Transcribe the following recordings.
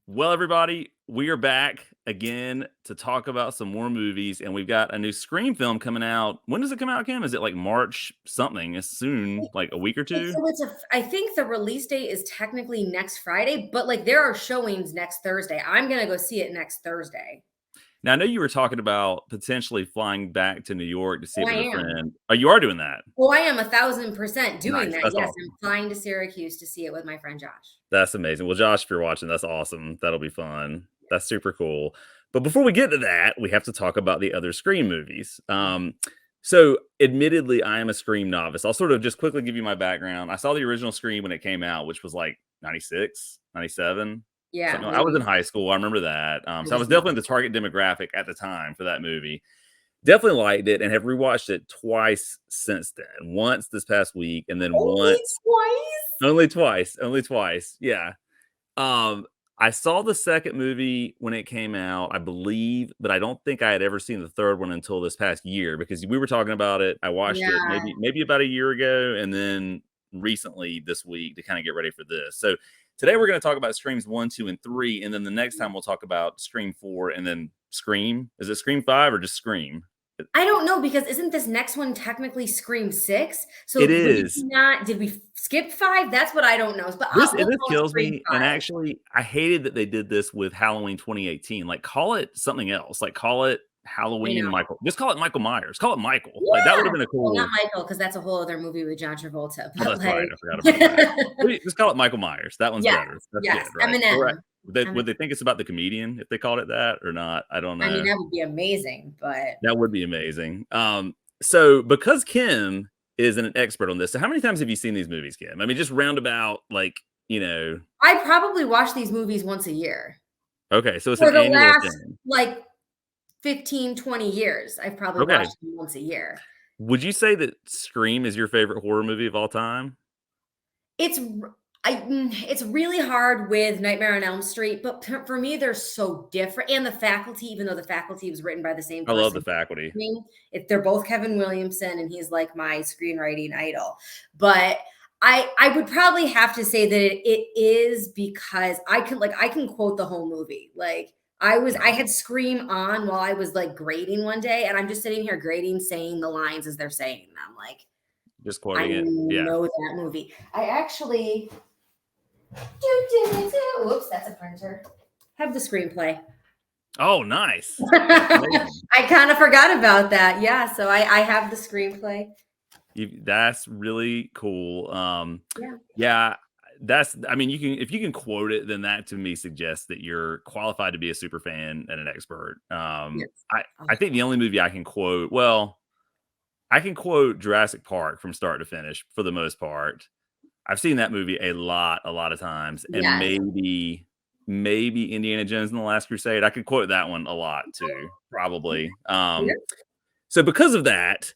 Well, everybody, we are back again to talk about some more movies, and we've got a new Scream film coming out. When does it come out, Kim? Is it like March something? It's soon, like a week or two. I think the release date is technically next Friday, but like there are showings next Thursday. I'm gonna go see it next Thursday. Now, I know you were talking about potentially flying back to New York to see Oh, it I with a am. friend. Oh, you are doing that. Oh, I am 1,000% doing Nice. that. That's Yes, awesome. I'm flying to Syracuse to see it with my friend Josh. That's amazing. Well, Josh, if you're watching, that's awesome. That'll be fun. That's super cool. But before we get to that, we have to talk about the other Scream movies. So admittedly, I am a Scream novice. I'll sort of just quickly give you my background. I saw the original Scream when it came out, which was like 96, 97, Yeah, something. I was maybe. in high school. I remember that. I So I was was not. definitely the target demographic at the time for that movie. Definitely liked it and have rewatched it twice since then. Once this past week, and then Only once, twice? only twice. Yeah. Um, I saw the second movie when it came out, I believe, but I don't think I had ever seen the third one until this past year because we were talking about it. I watched it Yeah. maybe about a year ago, and then recently this week to kind of get ready for this. So today we're going to talk about Screams 1, 2, and 3, and then the next time we'll talk about Scream 4 and then Scream. Is it Scream 5 or just Scream? I don't know because isn't this next one technically Scream 6? It So is. did we skip 5? That's what I don't know. But we'll This call it kills Scream me, and 5. actually, I hated that they did this with Halloween 2018. Like, call it something else. Like, call it I Halloween know. Michael. Just call it Michael Myers. Call it Michael. Like, that would Yeah. have been a Well, not cool. Michael, because that's a whole other movie with John Travolta, Oh, but, that's right. like I forgot about that. Just call it Michael Myers. That one's Yes, better. That's yes, good, right? Correct. Eminem. Would they think it's about the comedian if they called it that or not? I don't I mean, know. that would be amazing, but That would be amazing. So because Kim is an expert on this, so how many times have you seen these movies, Kim? I mean, just roundabout, like, you know, I probably watch these movies once a year. okay, so it's an For the annual last, thing. like, 15, 20 years, I've probably Okay. watched them once a year. Would you say that Scream is your favorite horror movie of all time? It's it's really hard with Nightmare on Elm Street, but for me, they're so different, and The Faculty, even though The Faculty was written by the same I love The person. Faculty. They're both Kevin Williamson, and he's like my screenwriting idol. But I would probably have to say that it is because I can quote the whole movie. Like I had Scream on while I was like grading one day, and I'm just sitting here grading, saying the lines as they're saying them. Like Just I quoting it. Yeah. know that movie. I actually whoops, that's a printer. Have the screenplay. Oh, nice. That's amazing. I kind of forgot about that. Yeah, so I have the screenplay. That's really cool. Yeah. Yeah, that's. I mean, you can if you can quote it, then that to me suggests that you're qualified to be a super fan and an expert. Yes. I think the only movie I can quote, well, I can quote Jurassic Park from start to finish for the most part. I've seen that movie a lot of times, and Yes. maybe Indiana Jones and the Last Crusade. I could quote that one a lot too, probably. Yeah. So because of that,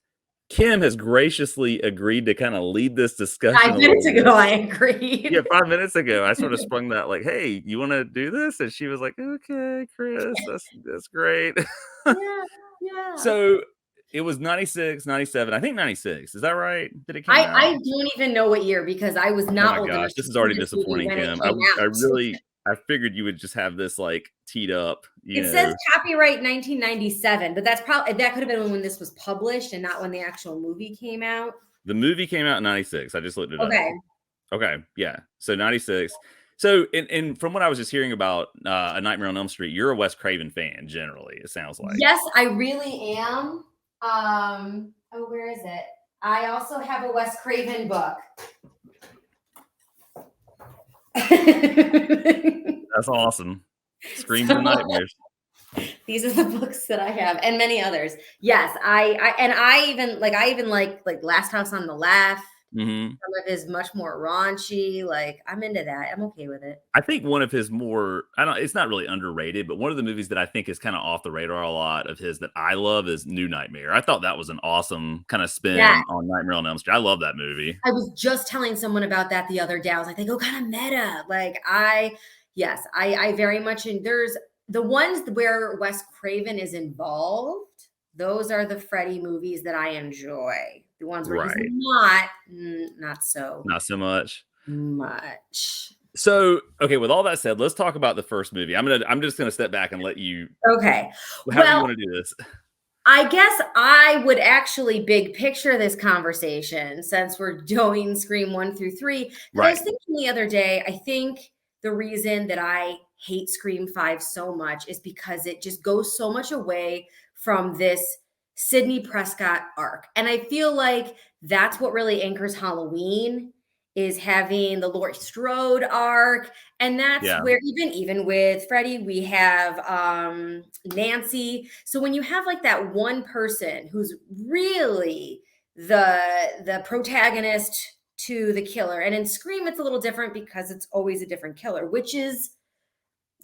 Kim has graciously agreed to kind of lead this discussion 5 a little minutes bit. ago, I Yeah, agreed. 5 minutes ago, I sort of sprung that like, "Hey, you want to do this?" And she was like, "Okay, Chris, that's great." Yeah, yeah. So it was 96, 97. I think 96. Is that right? Did it came I out? don't even know what year because I was Oh not my old enough gosh, to this is see already this movie disappointing, when it Kim. came I out. really I figured you would just have this like teed up, you It says know. copyright 1997, but that's probably that could have been when this was published and not when the actual movie came out. The movie came out in 96. I just looked it up. Okay. Okay, yeah. So 96. So and from what I was just hearing about A Nightmare on Elm Street, you're a Wes Craven fan generally, it sounds like. Yes, I really am. Where is it? I also have a Wes Craven book. That's awesome. Screams and Nightmares. These are the books that I have, and many others. Yes, I even like Last House on the Left. Mhm. Some of his much more raunchy. Like I'm into that. I'm okay with it. I think one of his more I don't it's not really underrated, but one of the movies that I think is kind of off the radar a lot of his that I love is New Nightmare. I thought that was an awesome kind of Yeah, spin on Nightmare on Elm Street. I love that movie. I was just telling someone about that the other day. I was like, they go kind of meta. Yes, I very much. And there's the ones where Wes Craven is involved. Those are the Freddy movies that I enjoy. The ones where he's Right. not, not so Not so much. much. So, okay, with all that said, let's talk about the first movie. I'm just gonna step back and let you Okay. however you Well, want to do this. I guess I would actually big picture this conversation since we're doing Scream 1 through 3. Because I was Right. thinking the other day, I think the reason that I hate Scream 5 so much is because it just goes so much away from this Sidney Prescott arc. And I feel like that's what really anchors Halloween is having the Laurie Strode arc. And that's Yeah. where even with Freddie, we have Nancy. So when you have like that one person who's really the protagonist to the killer, and in Scream it's a little different because it's always a different killer, which is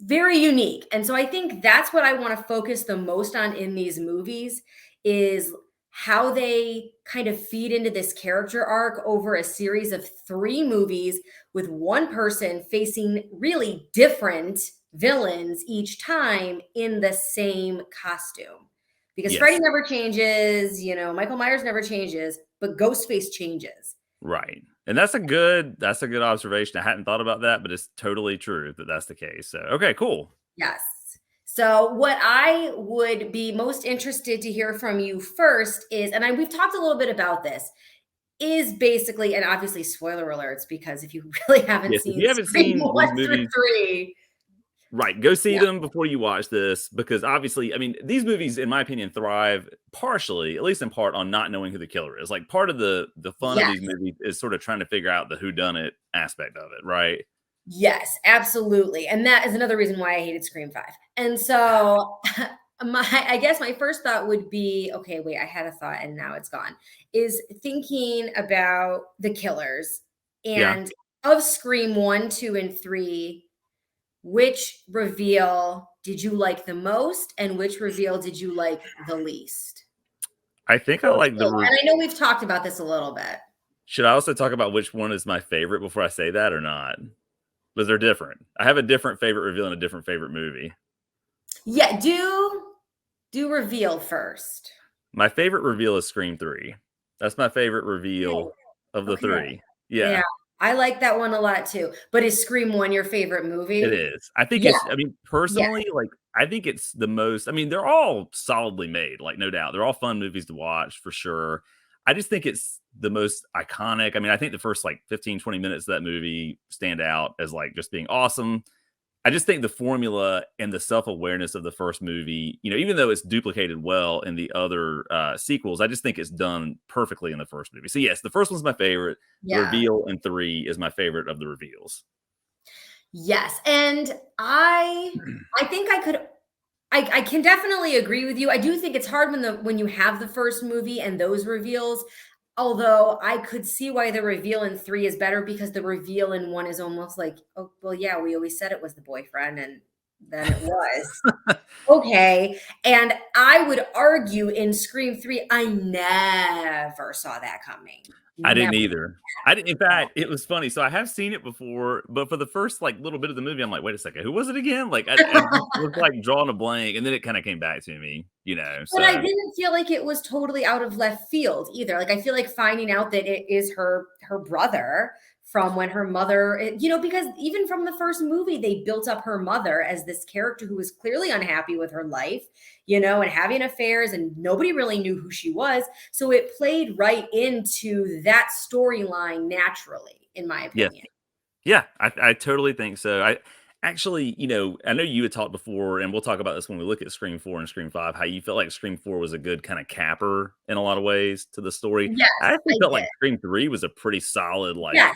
very unique. And so I think that's what I want to focus the most on in these movies is how they kind of feed into this character arc over a series of 3 movies with one person facing really different villains each time in the same costume. Because Freddy Yes. never changes, Michael Myers never changes, but Ghostface changes. Right. And that's a good observation. I hadn't thought about that, but it's totally true that that's the case. So, okay, cool. Yes. So, what I would be most interested to hear from you first is, and we've talked a little bit about this, is basically, and obviously spoiler alerts, because if you really haven't Yes, if seen you haven't Scream seen 1 these through movies, 3, right, go see yeah, them before you watch this because obviously, I mean, these movies in my opinion thrive partially, at least in part on not knowing who the killer is. Like part of the fun of yes, these movies is sort of trying to figure out the who done it aspect of it, right? yes, absolutely. And that is another reason why I hated Scream 5. And so, I guess my first thought would be, okay, wait, I had a thought and now it's gone, is thinking about the killers Yeah. and of Scream 1, 2, and 3. Which reveal did you like the most, and which reveal did you like the least? I think I Or like the two, and I know we've talked about this a little bit. should I also talk about which one is my favorite before I say that or not? Because they're different. I have a different favorite reveal and a different favorite movie. Yeah, do reveal first. My favorite reveal is Scream 3. That's my favorite Okay, reveal of the okay. 3. Yeah, Yeah, I like that one a lot too. But is Scream 1 your favorite it movie? is. I think Yeah, it's I mean, yeah, personally, like, I think it's the most I mean, they're all solidly made, like, no doubt. They're all fun movies to watch for sure. I just think it's the most iconic. I mean, I think the first, like, 15, 20 minutes of that movie stand out as, like, just being awesome. I just think the formula and the self-awareness of the first movie, even though it's duplicated well in the other sequels, I just think it's done perfectly in the first movie. So yes, the first one's my favorite. The yeah. reveal in 3 is my favorite of the reveals. Yes, and I think I can definitely agree with you. I do think it's hard when you have the first movie and those reveals. Although I could see why the reveal in 3 is better because the reveal in 1 is almost like, "Oh, well, yeah, we always said it was the boyfriend, and then it was." Okay, and I would argue in Scream 3, I never saw that coming. I Never. didn't either. I didn't in fact, it was funny. So I have seen it before, but for the first, like, little bit of the movie, I'm like, "Wait a second, who was it again?" Like, I just was, like, drawing a blank, and then it kinda came back to me, But I so didn't feel like it was totally out of left field either. Like I feel like finding out that it is her brother from when her mother, because even from the first movie, they built up her mother as this character who was clearly unhappy with her life, and having affairs, and nobody really knew who she was. So it played right into that storyline naturally, in my yes. opinion. Yeah, I totally think so. I actually, I know you had talked before, and we'll talk about this when we look at Scream 4 and Scream 5, how you felt like Scream 4 was a good kind of capper in a lot of ways to the story. Yes, I actually I felt did. like Scream 3 was a pretty solid, like, Yes.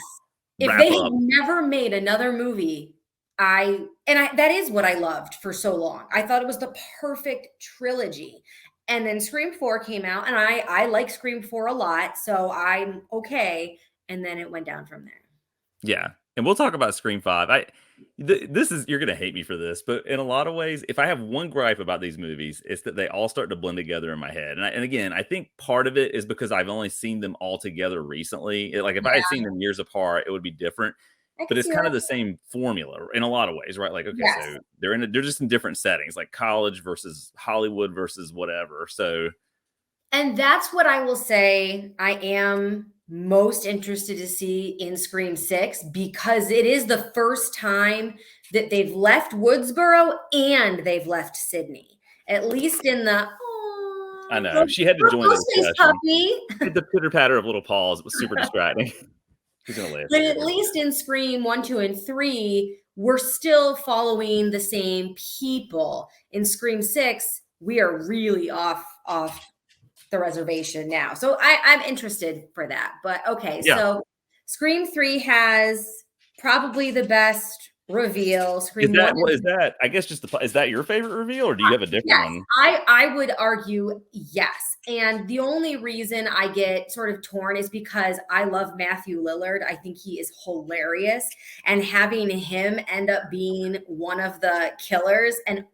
If wrap they had up. never made another movie, that is what I loved for so long. I thought it was the perfect trilogy. And then Scream 4 came out, and I like Scream 4 a lot, so I'm okay. And then it went down from there. Yeah, and we'll talk about Scream 5. This is you're gonna hate me for this, but in a lot of ways, if I have one gripe about these movies, it's that they all start to blend together in my head. And again, I think part of it is because I've only seen them all together recently. Like if I had Yeah, seen them years apart, it would be different. I But can it's see kind that. of the same formula in a lot of ways, right? Like, okay, Yes. so they're just in different settings, like college versus Hollywood versus whatever. So And that's what I will say I am most interested to see in Scream 6 because it is the first time that they've left Woodsboro and they've left Sydney. At least in the I know. She had to join the Ghostface discussion. puppy. The pitter-patter of little paws. It was super distracting. She's gonna laugh But at at it. least in Scream 1, 2, and 3, we're still following the same people. In Scream 6, we are really off the reservation now. So I'm interested for that. But okay, Yeah. so Scream 3 has probably the best reveal. Is Scream 1 that what and is that? I guess just is that your favorite reveal, or do you have a different yes, one? I would argue yes. And the only reason I get sort of torn is because I love Matthew Lillard. I think he is hilarious. And having him end up being one of the killers and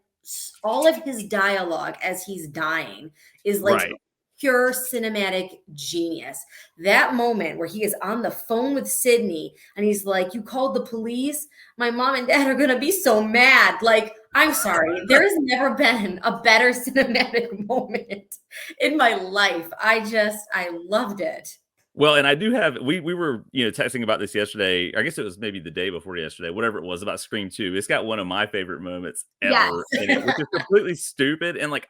all of his dialogue as he's dying is like Right. pure cinematic genius. That moment where he is on the phone with Sydney and he's like, "You called the police? My mom and dad are going to be so mad." Like, I'm sorry. There has never been a better cinematic moment in my life. I loved it. Well, and I do have we were, texting about this yesterday. I guess it was maybe the day before yesterday, whatever it was about Scream 2. It's got one of my favorite moments Yes. ever in it, which is completely stupid. And like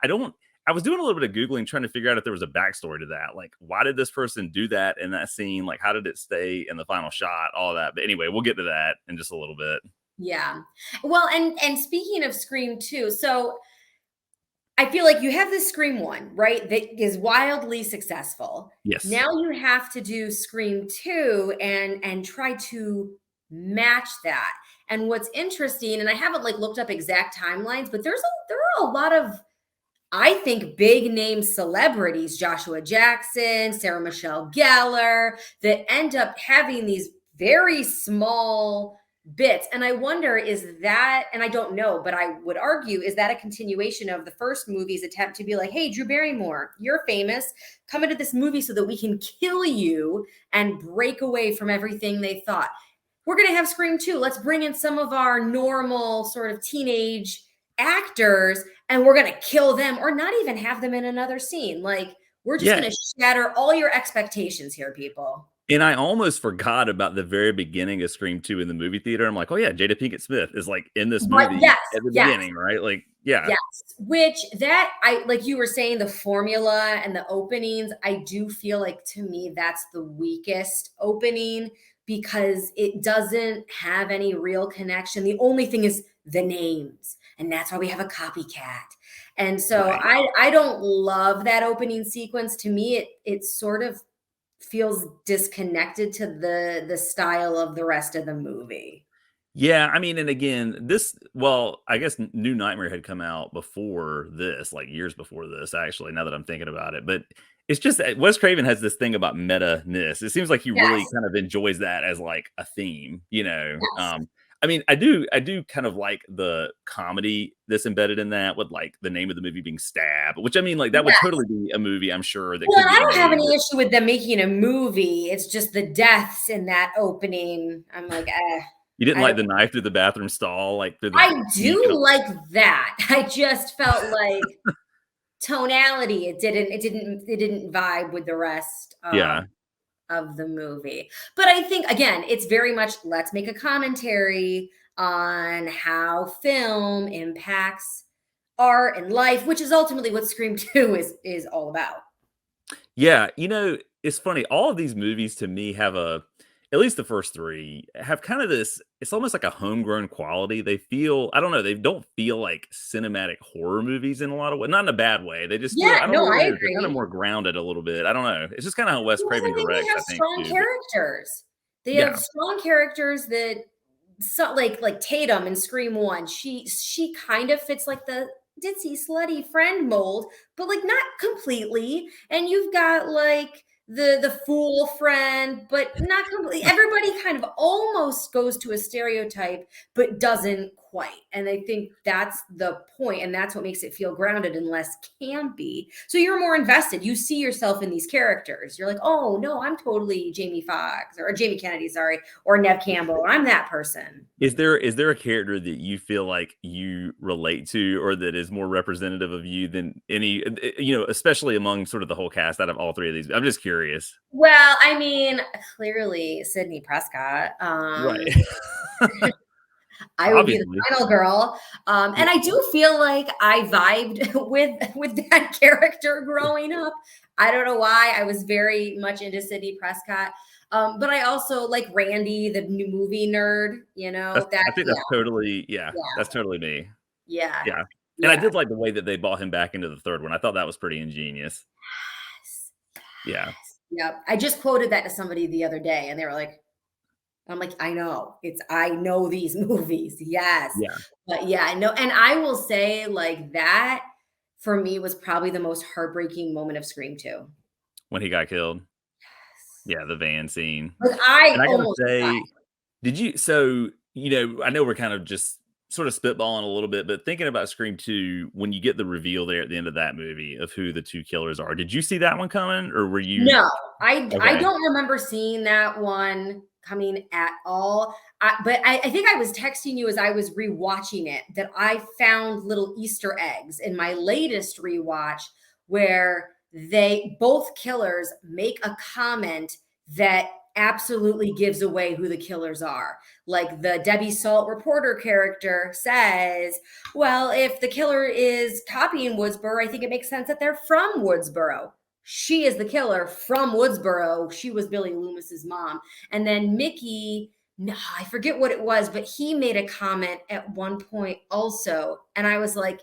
I was doing a little bit of Googling trying to figure out if there was a backstory to that. Like, why did this person do that in that scene? Like, how did it stay in the final shot? All that. But anyway, we'll get to that in just a little bit. Yeah. Well, and speaking of Scream 2, so I feel like you have this Scream 1, right? That is wildly successful. Yes. Now you have to do Scream 2 and try to match that. And what's interesting, and I haven't like looked up exact timelines, but there are a lot of I think big name celebrities, Joshua Jackson, Sarah Michelle Gellar, that end up having these very small bits. And I wonder, is that, and I don't know, but I would argue, is that a continuation of the first movie's attempt to be like, "Hey, Drew Barrymore, you're famous. Come into this movie so that we can kill you and break away from everything they thought. We're going to have Scream 2. Let's bring in some of our normal sort of teenage actors and we're going to kill them or not even have them in another scene. Like, we're just Yeah. going to shatter all your expectations here, people." And I almost forgot about the very beginning of Scream 2 in the movie theater. I'm like, oh yeah, Jada Pinkett Smith is like in this But movie yes, at the yes, beginning, right? Like, yeah. yes. Which that I like you were saying the formula and the openings, I do feel like to me that's the weakest opening because it doesn't have any real connection. The only thing is the names, and that's why we have a copycat. And so Right. I don't love that opening sequence. To me, it sort of feels disconnected to the style of the rest of the movie. Yeah, I mean, and again, I guess New Nightmare had come out before this, like years before this, actually, now that I'm thinking about it. But it's just that Wes Craven has this thing about meta-ness. It seems like he really Yes, kind of enjoys that as like a theme, you know. yes, I mean, I do kind of like the comedy that's embedded in that with like the name of the movie being Stab, which I mean, like that would yes. totally be a movie, I'm sure, that Well, could I get don't have made. any issue with them making a movie. It's just the deaths in that opening. I'm like, You didn't I like don't the knife through the bathroom stall, like through the I sink do like that. I just felt like tonality, it didn't vibe with the rest yeah. of the movie. But I think again, it's very much let's make a commentary on how film impacts art and life, which is ultimately what Scream 2 is all about. Yeah, it's funny. All of these movies to me have at least the first 3 have kind of this it's almost like a homegrown quality. They feel I don't know, they don't feel like cinematic horror movies in a lot of ways, not in a bad way. They just feel Yeah, I don't know no, what I it is. They're kind of agree. more grounded a little bit. I don't know. It's just kinda how Wes Because I Craven think they directs, have I think, strong too, but characters. They have yeah. strong characters that so like Tatum in Scream 1, she kind of fits like the ditzy slutty friend mold, but like not completely. And you've got like the fool friend, but not completely. Everybody kind of almost goes to a stereotype, but doesn't quite. And I think that's the point, and that's what makes it feel grounded and less campy. So you're more invested. You see yourself in these characters. You're like, oh no, I'm totally Jamie Foxx or Jamie Kennedy, sorry, or Nev Campbell. I'm that person. Is there a character that you feel like you relate to, or that is more representative of you than any? Especially among sort of the whole cast out of all three of these. I'm just curious. Well, I mean, clearly Sydney Prescott. Right. I would be the Obviously. final girl. And I do feel like I vibed with that character growing up. I don't know why. I was very much into Sydney Prescott. But I also like Randy, the new movie nerd, I think yeah, that's totally, yeah, yeah, that's totally me. yeah, Yeah. And I yeah. did like the way that they brought him back into the third one. I thought that was pretty ingenious. Yes, Yeah. yes. Yep. I just quoted that to somebody the other day and they were like, I'm like, I know these movies. Yes. Yeah. But yeah, no, and I will say like that for me was probably the most heartbreaking moment of Scream 2. When he got killed. Yeah, the van scene. Like And I I gotta almost cried. say, I know we're kind of just sort of spitballing a little bit, but thinking about Scream 2, when you get the reveal there at the end of that movie of who the two killers are, did you see that one coming, or were you No, I okay? don't remember seeing that one coming at all. But I think I was texting you as I was rewatching it that I found little Easter eggs in my latest rewatch where they both killers make a comment that absolutely gives away who the killers are. Like the Debbie Salt reporter character says, well, if the killer is copying Woodsboro, I think it makes sense that they're from Woodsboro. She is the killer from Woodsboro. She was Billy Loomis's mom. And then Mickey, no, I forget what it was, but he made a comment at one point also. And I was like,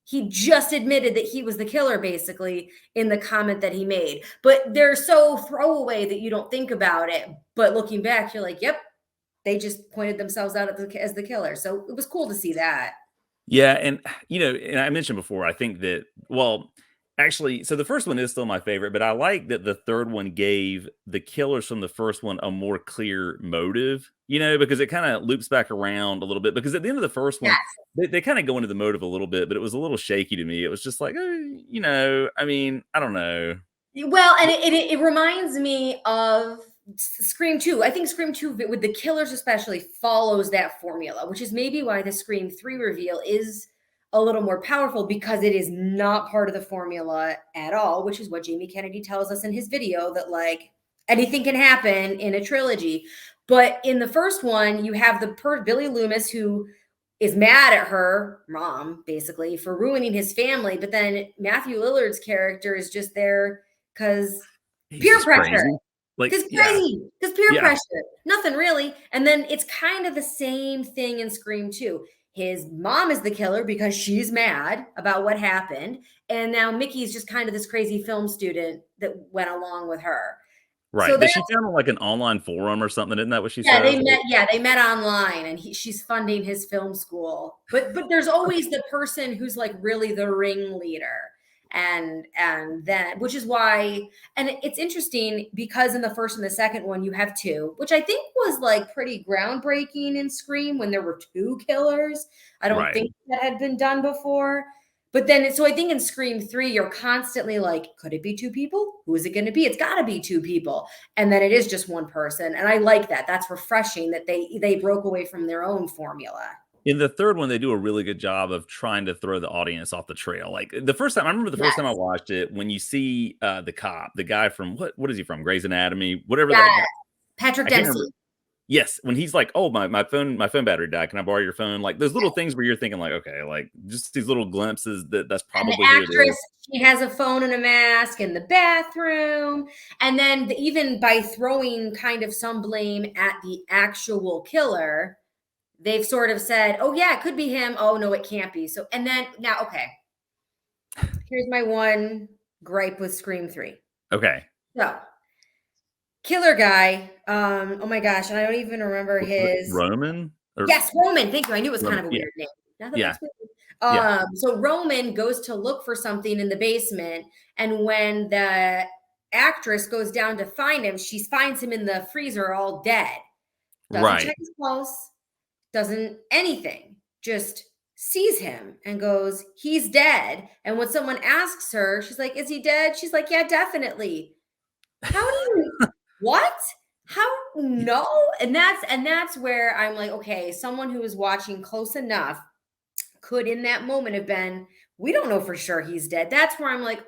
he just admitted that he was the killer basically in the comment that he made. But they're so throwaway that you don't think about it. But looking back, you're like, yep, they just pointed themselves out as the killer. So it was cool to see that. Yeah, and and I mentioned before, I think that actually, so the first one is still my favorite, but I like that the third one gave the killers from the first one a more clear motive, because it kind of loops back around a little bit. Because at the end of the first one, Yes. they kind of go into the motive a little bit, but it was a little shaky to me. It was just like, I mean, I don't know. Well, and it reminds me of Scream 2. I think Scream 2 with the killers especially follows that formula, which is maybe why the Scream 3 reveal is a little more powerful because it is not part of the formula at all, which is what Jamie Kennedy tells us in his video that like anything can happen in a trilogy. But in the first one, you have Billy Loomis who is mad at her mom basically for ruining his family, but then Matthew Lillard's character is just there because He's peer just pressure. crazy. Like, Because yeah, crazy. Because peer yeah, pressure. Nothing really. And then it's kind of the same thing in Scream 2. His mom is the killer because she's mad about what happened. And now Mickey's just kind of this crazy film student that went along with her. So right. That she found on like an online forum or something. Isn't that what she yeah, says? Like, they met online and she's funding his film school. But there's always the person who's like really the ringleader. And then which is why and it's interesting because in the first and the second one you have two, which I think was like pretty groundbreaking in Scream when there were two killers. I don't right. think that had been done before. But then, so I think in Scream 3, you're constantly like, could it be two people? Who is it going to be? It's got to be two people. And then it is just one person. And I like that. That's refreshing that they broke away from their own formula. In the third one, they do a really good job of trying to throw the audience off the trail. Like the first time, I remember the first time I Yes. watched it, when you see the cop, the guy from what is he from? Grey's Anatomy, whatever that guy. Yes. Patrick I can't remember. Dempsey. Yes, when he's like, "Oh, my phone battery died. Can I borrow your phone?" Like those little things where you're thinking, like, okay, like just these little glimpses that's And the probably who it is. actress, she has a phone and a mask in the bathroom. And then even by throwing kind of some blame at the actual killer, they've sort of said, oh, yeah, it could be him. Oh, no, it can't be. So, and then now, okay, here's my one gripe with Scream 3. Okay, So, killer guy, oh my gosh, and I don't even remember his. Roman or Yes, Roman. Thank you. I knew it was kind of a Yeah, weird name. Now that yeah, that's weird. yeah, So Roman goes to look for something in the basement, and when the actress goes down to find him, she finds him in the freezer all dead. Doesn't right. check his pulse, doesn't anything. just sees him and goes, "He's dead." And when someone asks her, she's like, "Is he dead?" She's like, "Yeah, definitely." How do you what? How no? And that's where I'm like, okay, someone who is watching close enough could in that moment have been, we don't know for sure he's dead. That's where I'm like,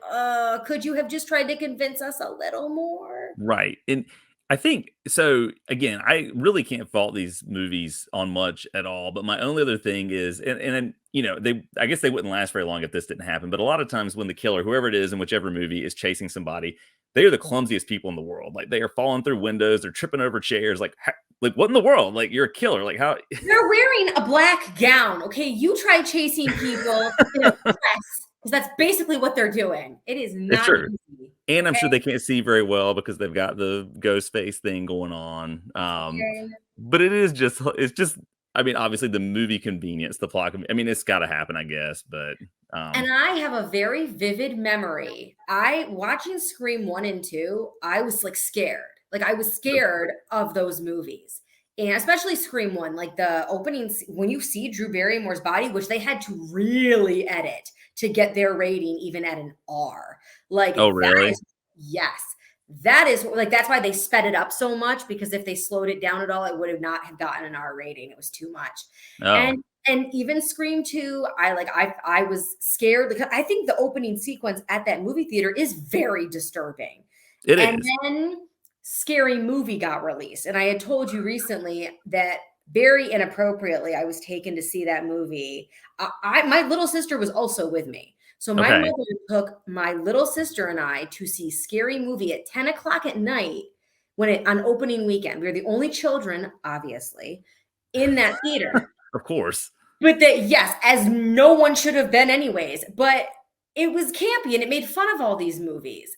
could you have just tried to convince us a little more? Right, and I think so again, I really can't fault these movies on much at all, but my only other thing is and you know, they I guess they wouldn't last very long if this didn't happen, but a lot of times when the killer, whoever it is in whichever movie, is chasing somebody, they are the clumsiest people in the world, like, they are falling through windows, they're tripping over chairs, like, what in the world? Like, you're a killer, like, how They're wearing a black gown. Okay, you try chasing people in a dress because that's basically what they're doing. It is It's not true. easy. And I'm Okay. sure they can't see very well because they've got the ghost face thing going on. Okay. But it's just I mean, obviously the movie convenience, the plot I mean, it's gotta happen, I guess, but, And I have a very vivid memory. I watching Scream 1 and 2, I was, like, scared. Like, I was scared of those movies, and especially Scream 1, like, the opening s when you see Drew Barrymore's body, which they had to really edit to get their rating even at an R. Like, Oh, that really? is yes. That is like, that's why they sped it up so much because if they slowed it down at all, it would have not have gotten an R rating. It was too much. Oh, And even Scream 2, I was scared because I think the opening sequence at that movie theater is very disturbing. it And is. then Scary Movie got released, and I had told you recently that very inappropriately I was taken to see that movie. I my little sister was also with me. So my Okay. mother took my little sister and I to see Scary Movie at 10 o'clock at night when it on opening weekend. We were the only children, obviously, in that theater. Of course. But that yes, as no one should have been anyways, but it was campy and it made fun of all these movies.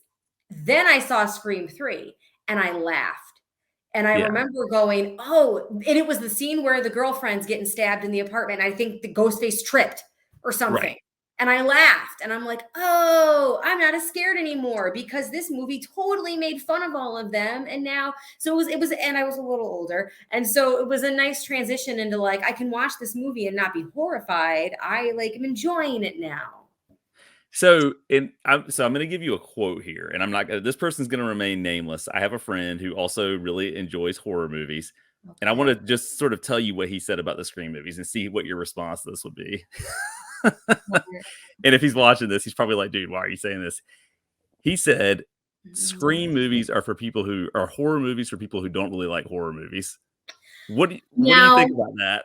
Then I saw Scream 3 and I laughed. And I Yeah, remember going, "Oh," and it was the scene where the girlfriend's getting stabbed in the apartment. I think the ghost face tripped or something. right. And I laughed and I'm like, "Oh, I'm not as scared anymore because this movie totally made fun of all of them." And now so it was and I was a little older. And so it was a nice transition into like I can watch this movie and not be horrified. I like am enjoying it now. So I'm gonna give you a quote here, and I'm not gonna this person's gonna remain nameless. I have a friend who also really enjoys horror movies, and I wanna Okay. just sort of tell you what he said about the Scream movies and see what your response to this would be. And if he's watching this, he's probably like, "Dude, why are you saying this?" He said, "Scream movies are for people who are horror movies for people who don't really like horror movies." What do you Now, think about that?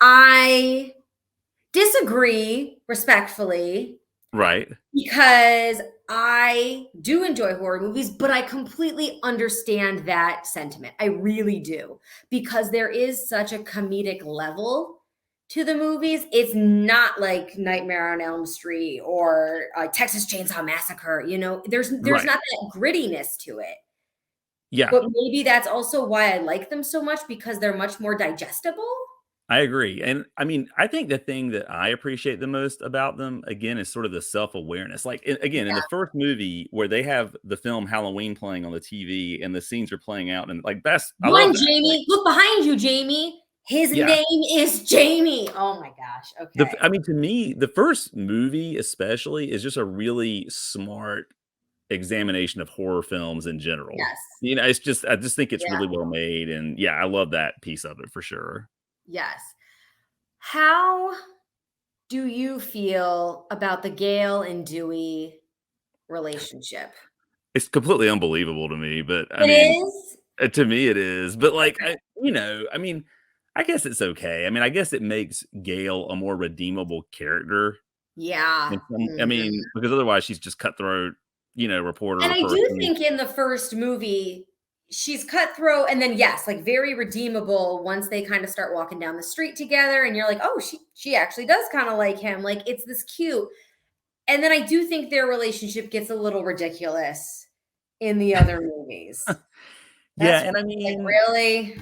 I disagree respectfully Right. because I do enjoy horror movies, but I completely understand that sentiment. I really do because there is such a comedic level to the movies. It's not like Nightmare on Elm Street or Texas Chainsaw Massacre. You know, there's Right. not that grittiness to it. Yeah. But maybe that's also why I like them so much because they're much more digestible. I agree, and I mean, I think the thing that I appreciate the most about them, again, is sort of the self-awareness. Like, again, in the Yeah. first movie where they have the film Halloween playing on the TV and the scenes are playing out, and like that's I love Run, that. Like, Jamie. Look behind you, Jamie. His yeah, name is Jamie. Oh my gosh. Okay. I mean, to me, the first movie especially is just a really smart examination of horror films in general. Yes. You know, it's just I just think it's Yeah. really well made, and yeah, I love that piece of it for sure. Yes. How do you feel about the Gail and Dewey relationship? It's completely unbelievable to me, but I It mean, is? To me, it is, but, like, Okay. I mean, I guess it's okay. I mean, I guess it makes Gail a more redeemable character Yeah. in some I Mhm. mean, because otherwise she's just cutthroat, And reporter I do person. think in the first movie, she's cutthroat and then yes, like very redeemable once they kind of start walking down the street together and you're like, "Oh, she actually does kind of like him." Like it's this cute. And then I do think their relationship gets a little ridiculous in the other movies. Yeah, That's and I like, mean, really?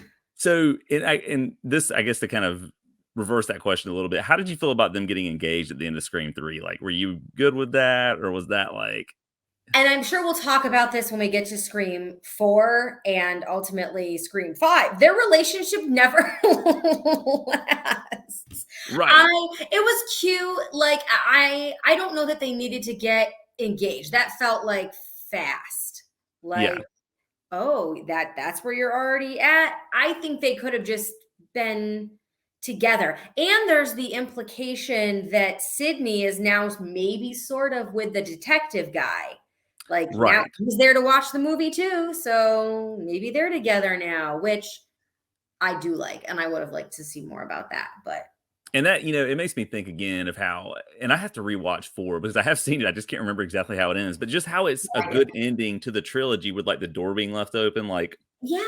and this, I guess, to kind of reverse that question a little bit, how did you feel about them getting engaged at the end of Scream 3? Like, were you good with that, or was that like And I'm sure we'll talk about this when we get to Scream 4 and ultimately Scream 5. Their relationship never lasts. Right. It was cute. Like I don't know that they needed to get engaged. That felt like fast. Yeah. Like, oh, that's where you're already at. I think they could have just been together. And there's the implication that Sydney is now maybe sort of with the detective guy. Like now Right. he's there to watch the movie too. So maybe they're together now, which I do like. And I would have liked to see more about that. But And that, it makes me think again of how, and I have to rewatch 4 because I have seen it. I just can't remember exactly how it ends, but just how it's a good ending to the trilogy with like the door being left open, like yes.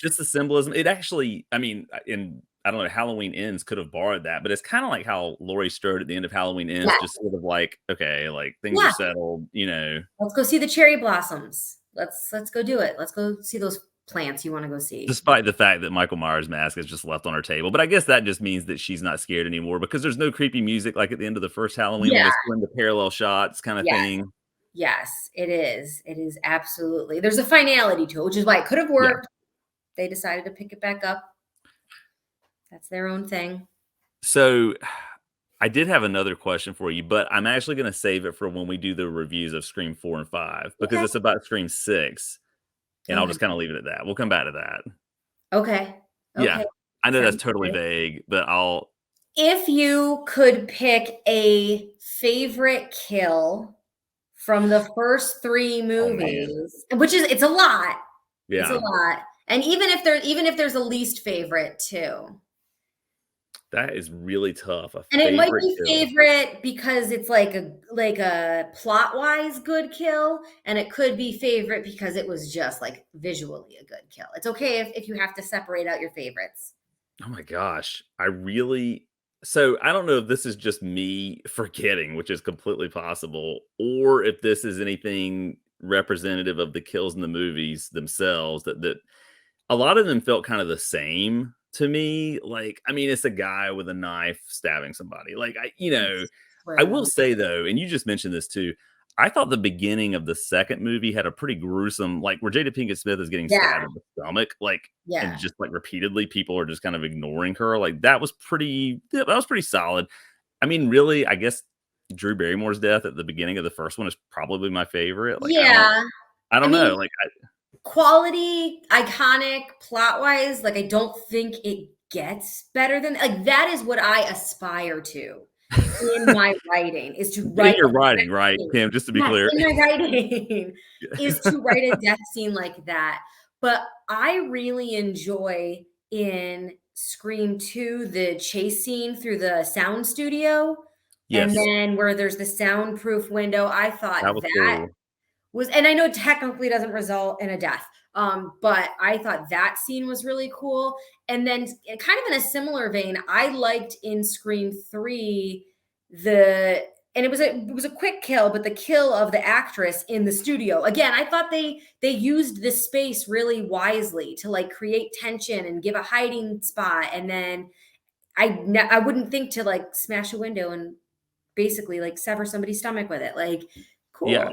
just the symbolism. It actually, I mean, in I don't know, Halloween Ends could have borrowed that, but it's kind of like how Laurie Strode at the end of Halloween Ends, Yeah. just sort of like, okay, like things are Yeah. settled. Let's go see the cherry blossoms. Let's go do it. Let's go see those plants you want to go see. Despite the fact that Michael Myers' mask is just left on her table. But I guess that just means that she's not scared anymore because there's no creepy music like at the end of the first Halloween when Yeah. it's doing the parallel shots kind of Yes. thing. Yes, it is. It is absolutely. There's a finality to it, which is why it could have Yeah. worked. They decided to pick it back up. That's their own thing. So I did have another question for you, but I'm actually going to save it for when we do the reviews of Scream 4 and 5 because Okay. it's about Scream 6. And I'll Okay. just kind of leave it at that. We'll come back to that. Okay. Yeah. Okay. I know that's Sounds totally good. vague, but I'll If you could pick a favorite kill from the first 3 oh, man. movies, which is it's a lot. It's a Yeah. lot. And even if there's a least favorite too. That is really tough. A And it might favorite be kill. favorite because it's like a plot-wise good kill, and it could be favorite because it was just like visually a good kill. It's okay if you have to separate out your favorites. Oh my gosh. So I don't know if this is just me forgetting, which is completely possible, or if this is anything representative of the kills in the movies themselves that a lot of them felt kind of the same to me. Like, I mean, it's a guy with a knife stabbing somebody. Like, It's I will true. say though, and you just mentioned this too. I thought the beginning of the second movie had a pretty gruesome, like where Jada Pinkett Smith is getting Yeah, stabbed in the stomach, like, and yeah. just like repeatedly, people are just kind of ignoring her. Like that was pretty solid. I mean, really, I guess Drew Barrymore's death at the beginning of the first one is probably my favorite. Like, Yeah. I I don't mean, know. Like, quality, iconic, plot-wise, like, I don't think it gets better than like, that is what I aspire to in my writing, is to in write your a writing, death right, scene. Kim? Just to be Yes, clear. in my writing is to write a death scene like that. But I really enjoy in Scream 2, the chase scene through the sound studio, and Yes, then where there's the soundproof window. I thought that was that cool. was, and I know technically doesn't result in a death, but I thought that scene was really cool. And then, kind of in a similar vein, I liked in Scream 3 the and it was a quick kill, but the kill of the actress in the studio. Again, I thought they used this space really wisely to like create tension and give a hiding spot. And then I wouldn't think to like smash a window and basically like sever somebody's stomach with it. Like, Yeah. cool.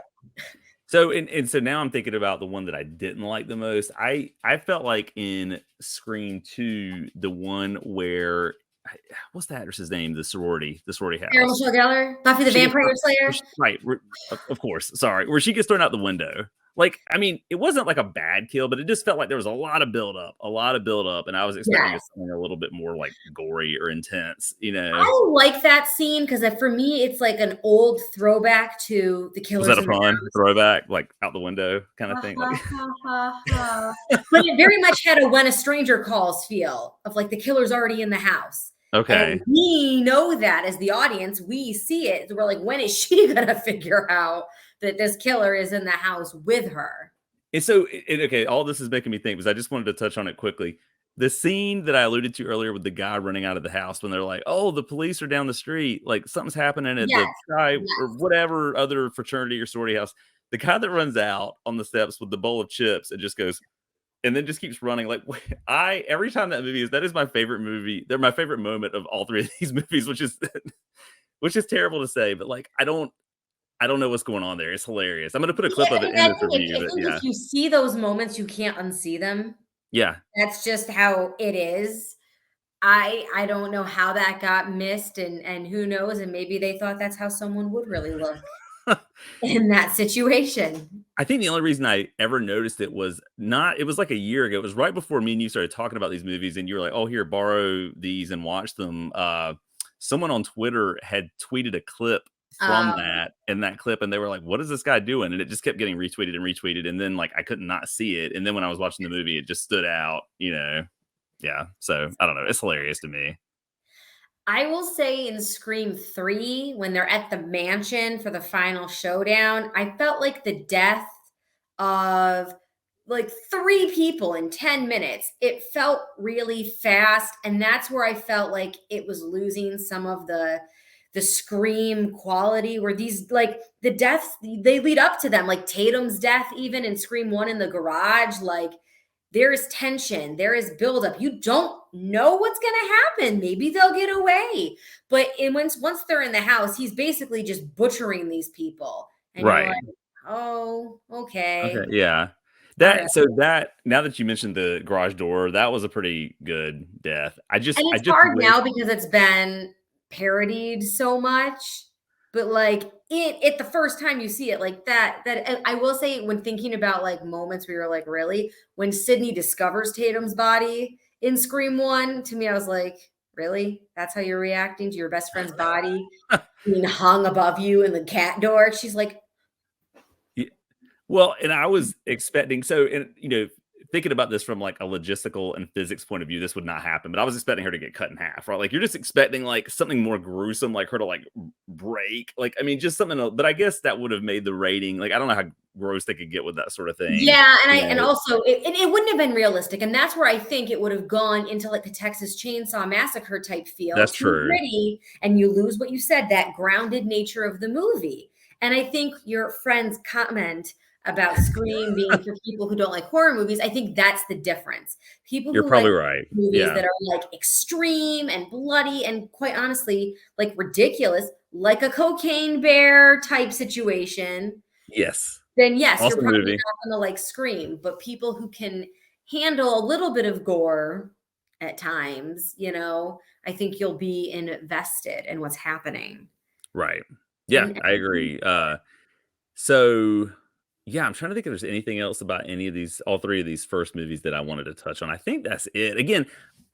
So so now I'm thinking about the one that I didn't like the most. I felt like in Scream 2, the one where what's the actress's name? The sorority Sarah house. Michelle Gellar, Buffy the She gets Vampire where Slayer. right, of course, sorry, where she gets thrown out the window. Like, I mean, it wasn't like a bad kill, but it just felt like there was a lot of build up, and I was expecting Yes. something a little bit more like gory or intense. I like that scene because for me, it's like an old throwback to the Was that killers a in the pun? Throwback, like out the window kind of house. thing? Ha, Like, ha, ha, ha. But it very much had a when a stranger calls feel of like the killer's already in the house. And okay. we know that as the audience, we see it. We're like, when is she going to figure out that this killer is in the house with her? And so, okay, all this is making me think because I just wanted to touch on it quickly. The scene that I alluded to earlier with the guy running out of the house when they're like, "Oh, the police are down the street. Like something's happening at Yes. the Chi or Yes. whatever other fraternity or sorority house." The guy that runs out on the steps with the bowl of chips and just goes, and then just keeps running. Like I every time that is my favorite movie. They're my favorite moment of all three of these movies, which is terrible to say, but like I don't know what's going on there. It's hilarious. I'm gonna put a clip Yeah, of it in I this think, review, I but think yeah. if you see those moments, you can't unsee them. Yeah. That's just how it is. I don't know how that got missed, and who knows, and maybe they thought that's how someone would really look in that situation. I think the only reason I ever noticed it was not it was like a year ago. It was right before me and you started talking about these movies, and you were like, "Oh, here, borrow these and watch them." Someone on Twitter had tweeted a clip from Um, that in that clip, and they were like, "What is this guy doing?" And it just kept getting retweeted and retweeted, and then like I could not see it. And then when I was watching the movie, it just stood out, you know. Yeah. So I don't know. It's hilarious to me. I will say in Scream 3, when they're at the mansion for the final showdown, I felt like the death of like 3 people in 10 minutes, it felt really fast, and that's where I felt like it was losing some of the Scream quality, where these like the deaths, they lead up to them, like Tatum's death even in Scream 1 in the garage, like there is tension, there is buildup. You don't know what's going to happen. Maybe they'll get away, but once they're in the house, he's basically just butchering these people, and you're Right. like, oh, Okay. okay, Yeah. all right. That now that you mentioned the garage door, that was a pretty good death. And I it's just hard wish now because it's been parodied so much, but like it the first time you see it like that and I will say, when thinking about like moments where you're like, really, when Sydney discovers Tatum's body in Scream 1, to me I was like, really, that's how you're reacting to your best friend's body being hung above you in the cat door? She's like, Well, and I was expecting so, and thinking about this from like a logistical and physics point of view, this would not happen. But I was expecting her to get cut in half, right? Like you're just expecting like something more gruesome, like her to like break. Like I mean, just something. But I guess that would have made the rating. Like I don't know how gross they could get with that sort of thing. yeah, and You know, also it wouldn't have been realistic, and that's where I think it would have gone into like a Texas Chainsaw Massacre type feel, that's too true. gritty, and you lose what you said, that grounded nature of the movie. And I think your friend's comment about Scream being for people who don't like horror movies, I think that's the difference. People You're who like probably right. movies Yeah. that are like extreme and bloody and quite honestly like ridiculous, like a Cocaine Bear type situation, Yes. then yes, you're Awesome probably movie. not gonna like Scream, but people who can handle a little bit of gore at times, I think you'll be invested in what's happening. Right. Yeah, And I agree. So, yeah, I'm trying to think if there's anything else about any of these all 3 of these first movies that I wanted to touch on. I think that's it. Again,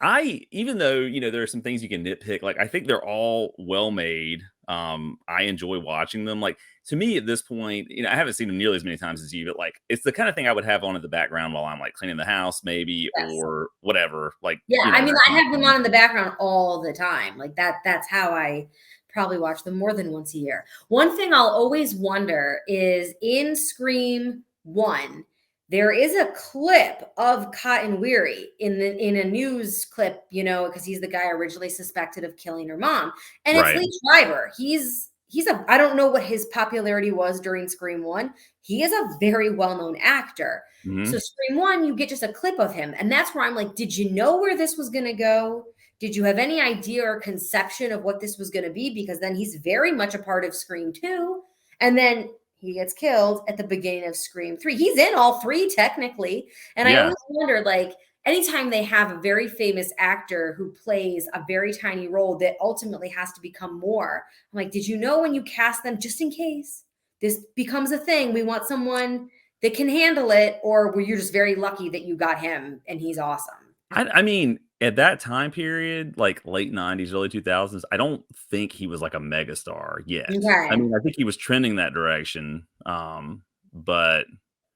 I even though, there are some things you can nitpick, like, I think they're all well made. I enjoy watching them. Like, to me at this point, I haven't seen them nearly as many times as you, but, like, it's the kind of thing I would have on in the background while I'm, like, cleaning the house maybe yes. or whatever, like, Yeah, I mean, that I kind of have them thing. on in the background all the time. Like that's how I probably watch them more than once a year. One thing I'll always wonder is in Scream 1, there is a clip of Cotton Weary in a news clip, because he's the guy originally suspected of killing her mom. And it's Right. Lee Schreiber. He's a I don't know what his popularity was during Scream 1. He is a very well-known actor. So Mhm. Scream 1, you get just a clip of him, and that's where I'm like, did you know where this was gonna go? Did you have any idea or conception of what this was gonna be? Because then he's very much a part of Scream 2, and then he gets killed at the beginning of Scream 3. He's in all 3 technically, and I Yeah. always wondered, like, anytime they have a very famous actor who plays a very tiny role that ultimately has to become more, I'm like, did you know when you cast them, just in case this becomes a thing, we want someone that can handle it, or were you just very lucky that you got him and he's awesome? I mean, at that time period, like late '90s, early 2000s, I don't think he was like a megastar yet. I Okay. mean, I think he was trending that direction. But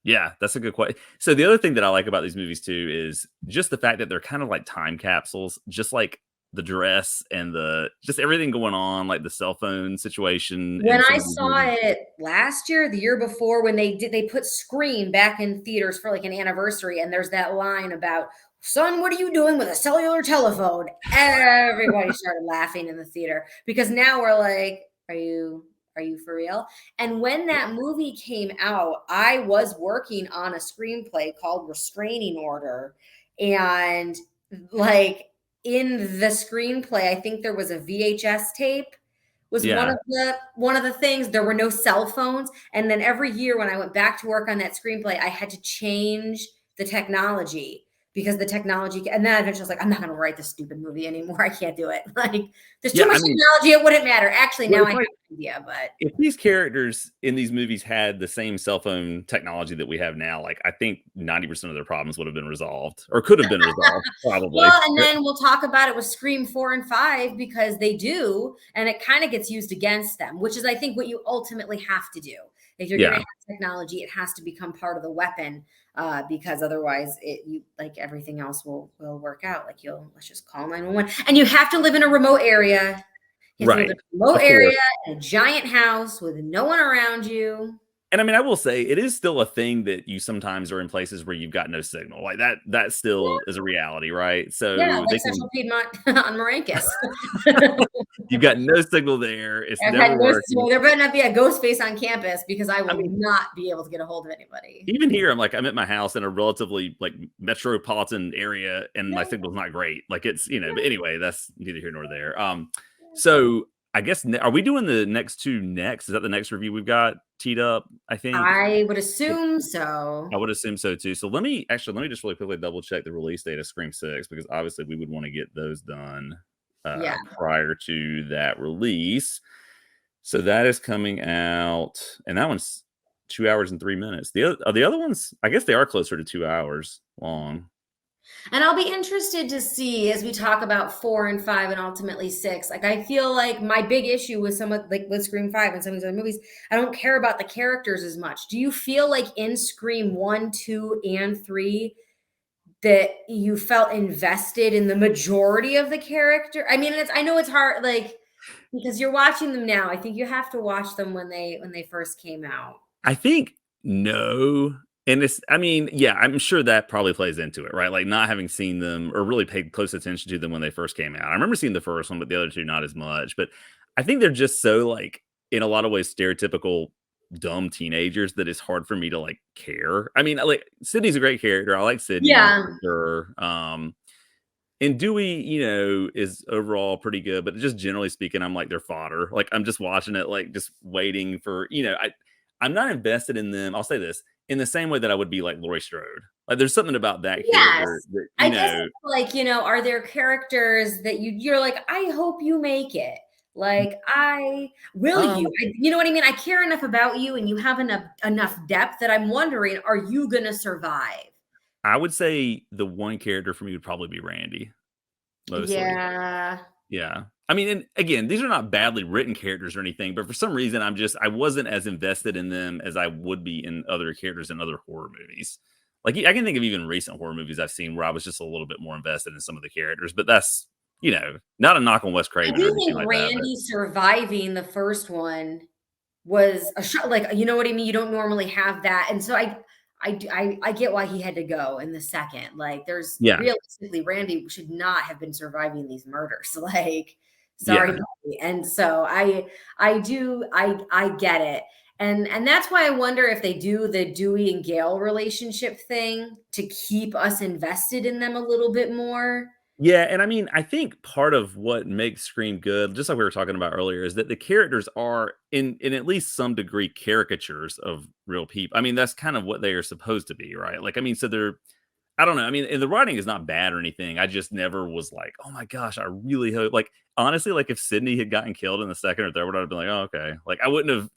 yeah, that's a good question. So the other thing that I like about these movies too is just the fact that they're kind of like time capsules, just like the dress and the just everything going on, like the cell phone situation When in some I of these saw movies. it last year, the year before, when they put Scream back in theaters for like an anniversary, and there's that line about, son, what are you doing with a cellular telephone? Everybody started laughing in the theater because now we're like, are you for real? And when that movie came out, I was working on a screenplay called Restraining Order. And like in the screenplay, I think there was a VHS tape was one Yeah. of the things. There were no cell phones, and then every year when I went back to work on that screenplay, I had to change the technology because the technology, and then eventually I was like, I'm not going to write this stupid movie anymore. I can't do it. Like, there's too Yeah, much I mean, technology. It wouldn't matter. Actually, well, now I it's have like an idea, but if these characters in these movies had the same cell phone technology that we have now, like I think 90% of their problems would have been resolved or could have been resolved, probably. well, and then we'll talk about it with Scream 4 and 5 because they do, and it kind of gets used against them, which is, I think, what you ultimately have to do. If you're going to Yeah, have technology, it has to become part of the weapon, because otherwise, you like everything else will work out. Like, let's just call 911, and you have to live in a remote area. You have to live in right. a remote Of area course. in a giant house with no one around you. And I mean, I will say it is still a thing that you sometimes are in places where you've got no signal. Like that still is a reality, right? Yeah, So like they Central can Piedmont on Marrankis. you've got no signal there. It's I've had never no, working. well, there better not be a ghost face on campus because I I will mean, not be able to get a hold of anybody. even here, I'm at my house in a relatively like metropolitan area, and my Yeah, signal's not great. Like it's but yeah, anyway, that's neither here nor there. yeah. So I guess are we doing the next two next? Is that the next review we've got teed up? I think I would Yep, assume so. I would assume so too. So let me just really quickly double check the release date of Scream 6 because obviously we would want to get those done Yeah. prior to that release. So that is coming out, and that one's 2 hours and 3 minutes. The other ones, I guess they are closer to 2 hours long. And I'll be interested to see as we talk about 4 and 5 and ultimately 6. Like, I feel like my big issue with some of, like, with Scream 5 and some of these other movies, I don't care about the characters as much. Do you feel like in Scream 1, 2, and 3 that you felt invested in the majority of the character? I mean, I know it's hard, like, because you're watching them now. I think you have to watch them when they first came out. I think no. And I mean, yeah, I'm sure that probably plays into it, right? Like not having seen them or really paid close attention to them when they first came out. I remember seeing the first one, but the other two not as much. But I think they're just so like in a lot of ways stereotypical dumb teenagers that it's hard for me to like care. I mean, like Sydney's a great character. I like Sydney Yeah. for sure. And Dewey, is overall pretty good, but just generally speaking, I'm like their fodder. Like I'm just watching it, like just waiting for, I'm not invested in them. I'll say this in the same way that I would be like Laurie Strode. Like there's something about that Yes. character that, I guess it's like, are there characters that you're like, I hope you make it. Like, I will you? um, You know what I mean? I care enough about you and you have enough depth that I'm wondering, are you gonna survive? I would say the one character for me would probably be Randy, mostly. Yeah. Yeah. I mean, and again, these are not badly written characters or anything, but for some reason, I wasn't as invested in them as I would be in other characters in other horror movies. Like, I can think of even recent horror movies I've seen where I was just a little bit more invested in some of the characters, but that's, not a knock on Wes I Craven or do anything think like that. But Randy surviving the first one was a shock. Like, you know what I mean? You don't normally have that. And so I get why he had to go in the second. Like, there's yeah, realistically, Randy should not have been surviving these murders. Like, sorry, yeah. buddy. And so I get it. And that's why I wonder if they do the Dewey and Gail relationship thing to keep us invested in them a little bit more. Yeah, and I mean, I think part of what makes Scream good, just like we were talking about earlier, is that the characters are in at least some degree caricatures of real people. I mean, that's kind of what they are supposed to be, right? Like, I mean, so they're I don't know. I mean, and the writing is not bad or anything. I just never was like, oh my gosh, I really hope. Like, honestly, like if Sydney had gotten killed in the second or third one, I'd have been like, oh, okay. Like, I wouldn't have.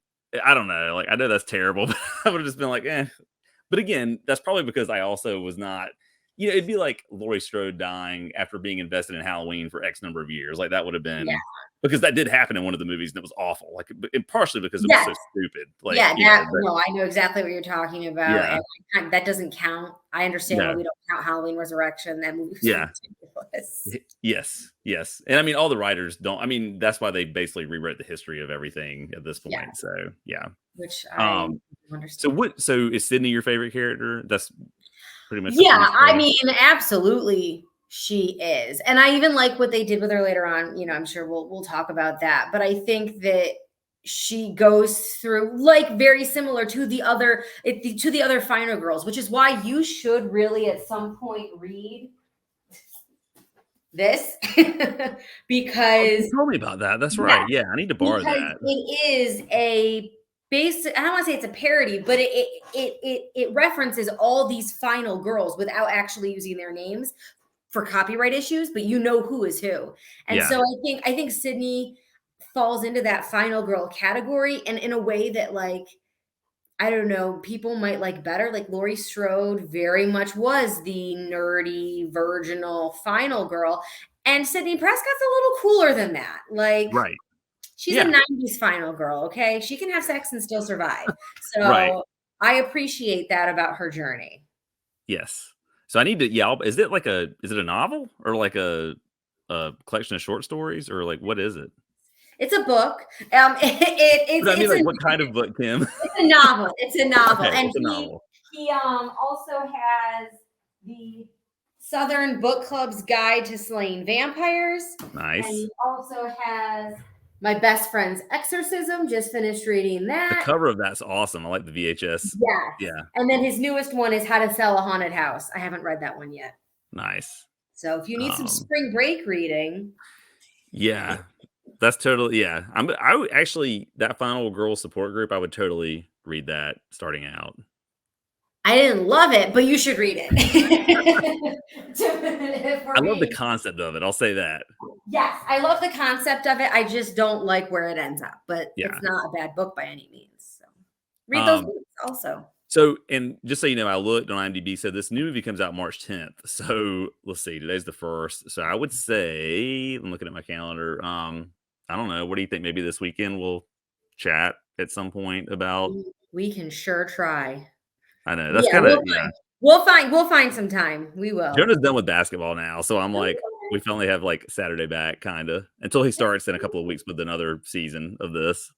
I don't know. Like, I know that's terrible, but I would have just been like, eh. But again, that's probably because I also was not. It'd be like Laurie Strode dying after being invested in Halloween for X number of years. Like that would have Yeah. been because that did happen in one of the movies and it was awful. Like, and partially because it was Yes. so stupid. Like, Yeah, no, I know exactly what you're talking about, yeah, and that doesn't count. I understand why no, we don't count Halloween Resurrection. That movie was yeah. ridiculous. Yes, yes, and I mean, all the writers don't. I mean, that's why they basically rewrote the history of everything at this Yeah, point. So yeah. which I Um. So understand. what? So is Sydney your favorite character? That's pretty much what Yeah, you I said. mean, absolutely, she is, and I even like what they did with her later on. I'm sure we'll talk about that, but I think that she goes through like very similar to the other Finer Girls, which is why you should really at some point read this Oh, you because told me about that. That's yeah, right. Yeah, I need to borrow because that. it is a based, I don't want to say it's a parody, but it references all these final girls without actually using their names for copyright issues, but you know who is who. And Yeah, so I think Sydney falls into that final girl category, and in a way that, like, I don't know, people might like better. Like, Laurie Strode very much was the nerdy, virginal final girl. And Sydney Prescott's a little cooler than that. Like, right. she's a Yeah, 90s final girl, okay? She can have sex and still survive. right. So I appreciate that about her journey. Yes. So I need to. Yeah, is it like a? Is it a novel or like a collection of short stories or like what is it? It's a book. But I mean, It's like, what kind of book, Kim? a novel. It's a novel, Okay, and it's a novel. he also has the Southern Book Club's Guide to Slaying Vampires, and Nice. he also has My Best Friend's Exorcism. Just finished reading The that. cover of that's awesome. I like the VHS. Yes, Yeah, and then his newest one is How to Sell a Haunted House. I haven't read that one yet. nice. So if you need some Um, spring break reading, yeah, that's totally. Yeah, I would actually that Final Girl support group. I would totally read that starting out. I didn't love it, but you should read it. I For love the me, concept of it. I'll say that. yes, I love the concept of it. I just don't like where it ends up, but Yeah. it's not a bad book by any means. So read those Um, books also. So, and just so you know, I looked on IMDb. So this new movie comes out March 10th. So let's see, today's the first. So I would say, I'm looking at my calendar. I don't know. What do you think? Maybe this weekend we'll chat at some point about. We can sure try. I know that's Yeah, kind of yeah. we'll find some time. We will. Jonah's done with basketball now, so I'm like, we finally have like Saturday back, kind of, until he starts in a couple of weeks with another season of this.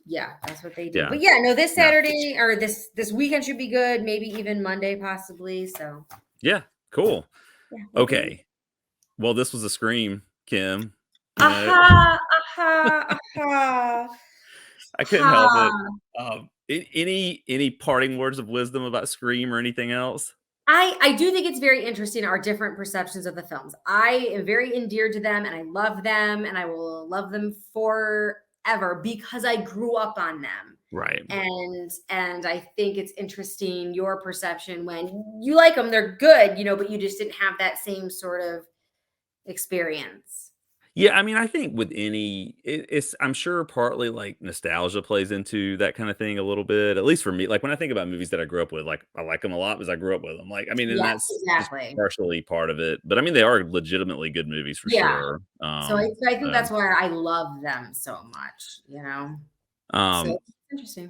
Yeah, that's what they do. Yeah, But yeah, no, this yeah, Saturday or this weekend should be good. Maybe even Monday, possibly. So yeah. Cool. yeah, we'll be. Okay. Well, this was a scream, Kim. You know, Aha, aha, aha, I couldn't help it. aha. Any parting words of wisdom about Scream or anything else? I do think it's very interesting our different perceptions of the films. I am very endeared to them and I love them and I will love them forever because I grew up on them. Right. And I think it's interesting your perception when you like them, they're good, but you just didn't have that same sort of experience. Yeah, I mean, I think with it's I'm sure partly like nostalgia plays into that kind of thing a little bit. At least for me, like when I think about movies that I grew up with, like I like them a lot because I grew up with them. Like, I mean, and Yes, that's just exactly. partially part of it. But I mean, they are legitimately good movies for Yeah. sure. So I think that's why I love them so much. So Um, it's interesting.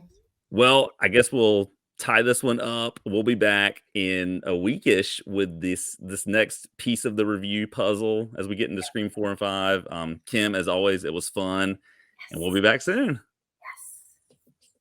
Well, I guess we'll tie this one up. We'll be back in a weekish with this next piece of the review puzzle as we get into Scream 4 and 5. Kim, as always, it was fun, and we'll be back soon.